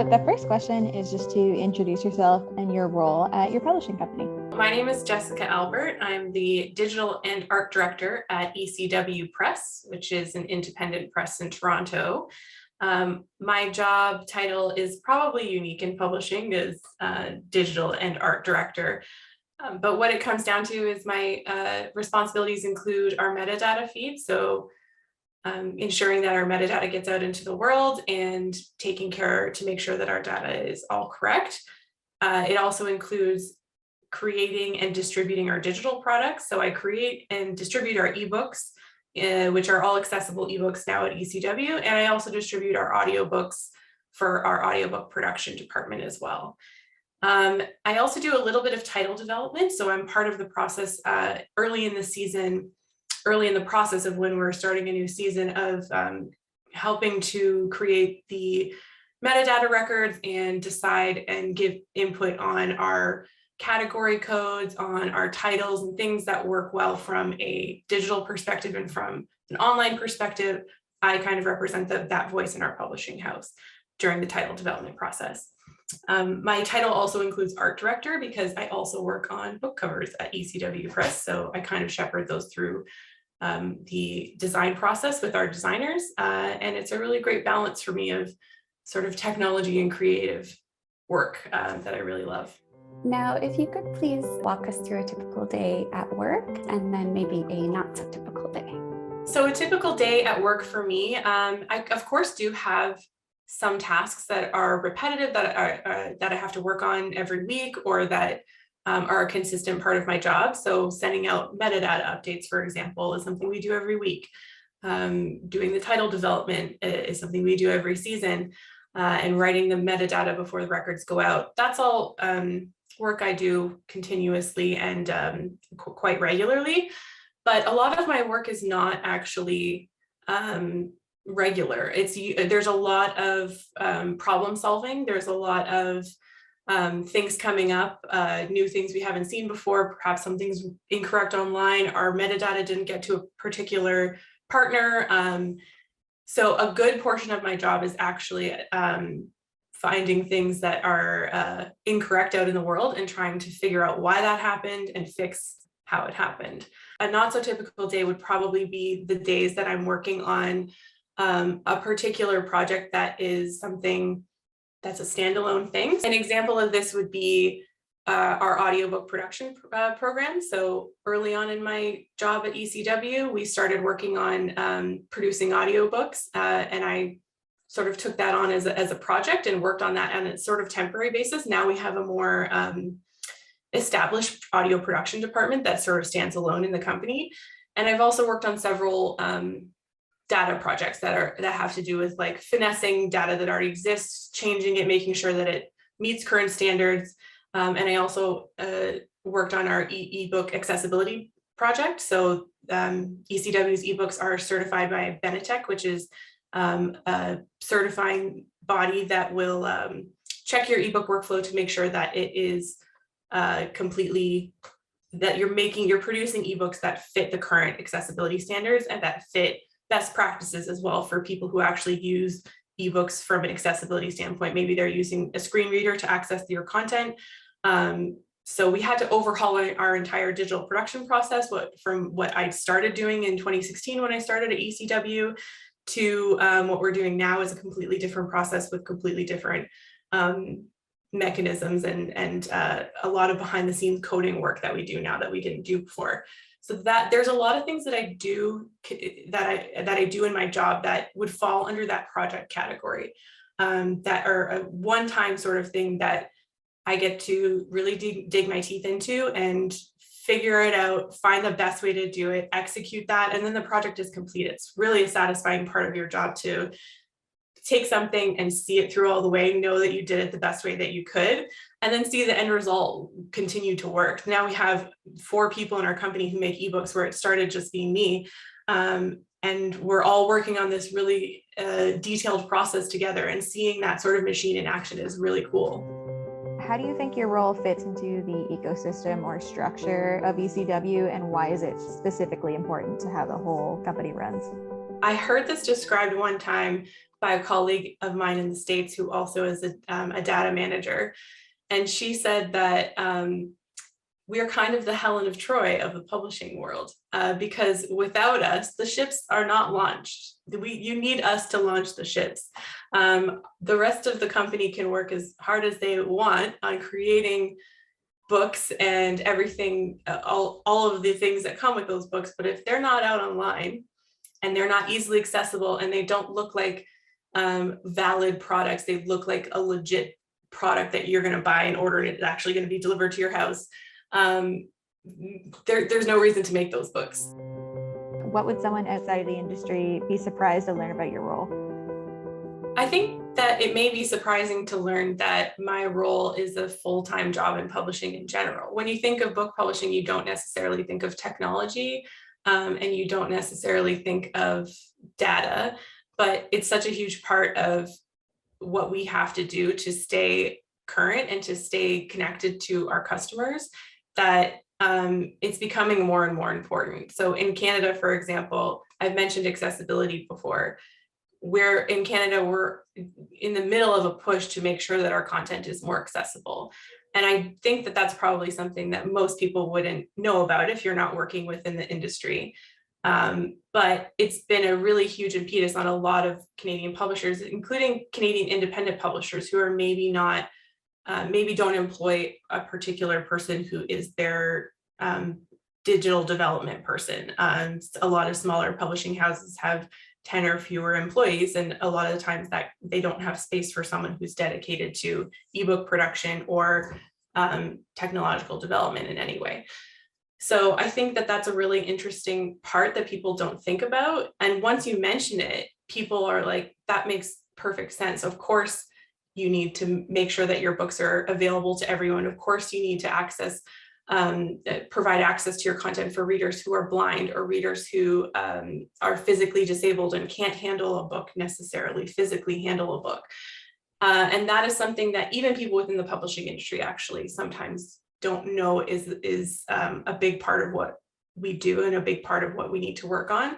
The first question is just to introduce yourself and your role at your publishing company. My name is Jessica Albert. I'm the digital and art director at ECW Press, which is an independent press in Toronto. My job title is probably unique in publishing as digital and art director. But what it comes down to is my responsibilities include our metadata feed. So ensuring that our metadata gets out into the world and taking care to make sure that our data is all correct. It also includes creating and distributing our digital products. So I create and distribute our ebooks, which are all accessible ebooks now at ECW. And I also distribute our audiobooks for our audiobook production department as well. I also do a little bit of title development. So I'm part of the process early in the process of when we're starting a new season of helping to create the metadata records and decide and give input on our category codes, on our titles and things that work well from a digital perspective and from an online perspective. I kind of represent that voice in our publishing house during the title development process. My title also includes art director because I also work on book covers at ECW Press. So I kind of shepherd those through the design process with our designers. And it's a really great balance for me of sort of technology and creative work that I really love. Now, if you could please walk us through a typical day at work and then maybe a not so typical day. So a typical day at work for me, I of course do have some tasks that are repetitive that I have to work on every week or that are a consistent part of my job. So sending out metadata updates, for example, is something we do every week. Doing the title development is something we do every season, and writing the metadata before the records go out. That's all work I do continuously and quite regularly. But a lot of my work is not actually regular. There's a lot of problem solving. There's a lot of things coming up, new things we haven't seen before, perhaps something's incorrect online, our metadata didn't get to a particular partner. So a good portion of my job is actually finding things that are incorrect out in the world and trying to figure out why that happened and fix how it happened. A not so typical day would probably be the days that I'm working on a particular project that is something that's a standalone thing. An example of this would be our audiobook production program. So early on in my job at ECW, we started working on producing audiobooks, and I sort of took that on as a project and worked on that on a sort of temporary basis. Now we have a more established audio production department that sort of stands alone in the company. And I've also worked on several data projects that have to do with like finessing data that already exists, changing it, making sure that it meets current standards. And I also worked on our ebook accessibility project. So ECW's ebooks are certified by Benetech, which is a certifying body that will check your ebook workflow to make sure that it is completely, that you're producing ebooks that fit the current accessibility standards and that fit best practices as well for people who actually use ebooks from an accessibility standpoint. Maybe they're using a screen reader to access your content. So we had to overhaul our entire digital production process, from what I started doing in 2016 when I started at ECW to what we're doing now is a completely different process with completely different mechanisms and a lot of behind the scenes coding work that we do now that we didn't do before. So that there's a lot of things that I do in my job that would fall under that project category, that are a one-time sort of thing that I get to really dig my teeth into and figure it out, find the best way to do it, execute that, and then the project is complete. It's really a satisfying part of your job to take something and see it through all the way, know that you did it the best way that you could, and then see the end result continue to work. Now we have 4 people in our company who make ebooks, where it started just being me. And we're all working on this really detailed process together, and seeing that sort of machine in action is really cool. How do you think your role fits into the ecosystem or structure of ECW, and why is it specifically important to how the whole company runs? I heard this described one time by a colleague of mine in the States who also is a data manager. And she said that we are kind of the Helen of Troy of the publishing world, because without us, the ships are not launched. You need us to launch the ships. The rest of the company can work as hard as they want on creating books and everything, all of the things that come with those books. But if they're not out online and they're not easily accessible and they don't look like valid products, they look like a legit product that you're going to buy and order and it's actually going to be delivered to your house, there's no reason to make those books. What would someone outside of the industry be surprised to learn about your role? I think that it may be surprising to learn that my role is a full-time job in publishing in general. When you think of book publishing, you don't necessarily think of technology, and you don't necessarily think of data, but it's such a huge part of what we have to do to stay current and to stay connected to our customers, that it's becoming more and more important. So in Canada, for example, I've mentioned accessibility before. We're in Canada, we're in the middle of a push to make sure that our content is more accessible. And I think that that's probably something that most people wouldn't know about if you're not working within the industry. But it's been a really huge impetus on a lot of Canadian publishers, including Canadian independent publishers who are maybe not, maybe don't employ a particular person who is their digital development person. A lot of smaller publishing houses have 10 or fewer employees, and a lot of the times that they don't have space for someone who's dedicated to ebook production or technological development in any way. So I think that that's a really interesting part that people don't think about. And once you mention it, people are like, that makes perfect sense. Of course, you need to make sure that your books are available to everyone. Of course, you need to provide access to your content for readers who are blind or readers who are physically disabled and can't handle a book, necessarily physically handle a book. And that is something that even people within the publishing industry actually sometimes don't know is a big part of what we do and a big part of what we need to work on.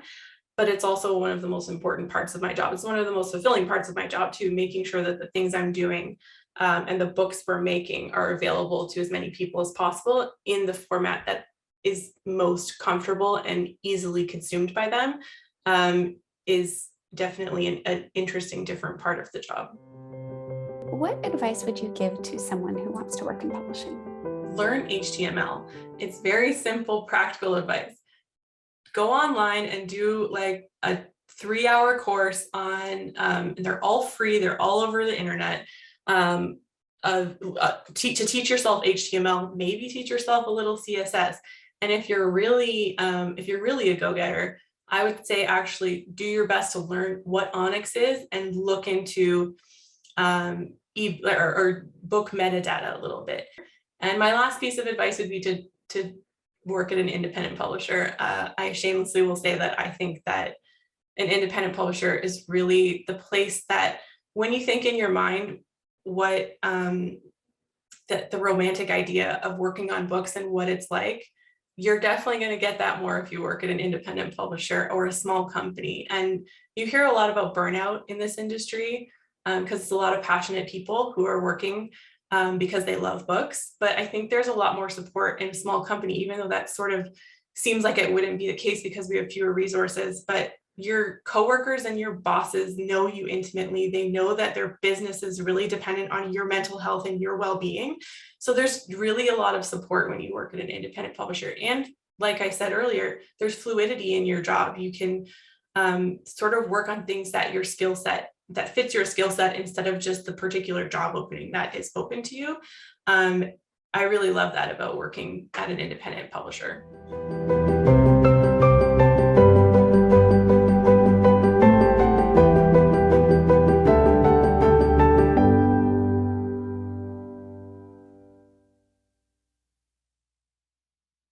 But it's also one of the most important parts of my job. It's one of the most fulfilling parts of my job too, making sure that the things I'm doing and the books we're making are available to as many people as possible in the format that is most comfortable and easily consumed by them, is definitely an interesting, different part of the job. What advice would you give to someone who wants to work in publishing? Learn HTML. It's very simple, practical advice. Go online and do like a 3-hour course on, and they're all free, they're all over the internet, to teach yourself HTML, maybe teach yourself a little CSS. And if you're really a go-getter, I would say actually do your best to learn what Onyx is and look into or book metadata a little bit. And my last piece of advice would be to work at an independent publisher. I shamelessly will say that I think that an independent publisher is really the place that when you think in your mind what the romantic idea of working on books and what it's like, you're definitely going to get that more if you work at an independent publisher or a small company. And you hear a lot about burnout in this industry because it's a lot of passionate people who are working because they love books. But I think there's a lot more support in a small company, even though that sort of seems like it wouldn't be the case because we have fewer resources. But your coworkers and your bosses know you intimately. They know that their business is really dependent on your mental health and your well-being. So there's really a lot of support when you work at an independent publisher. And like I said earlier, there's fluidity in your job. You can sort of work on things that your skill set that fits your skill set instead of just the particular job opening that is open to you. I really love that about working at an independent publisher.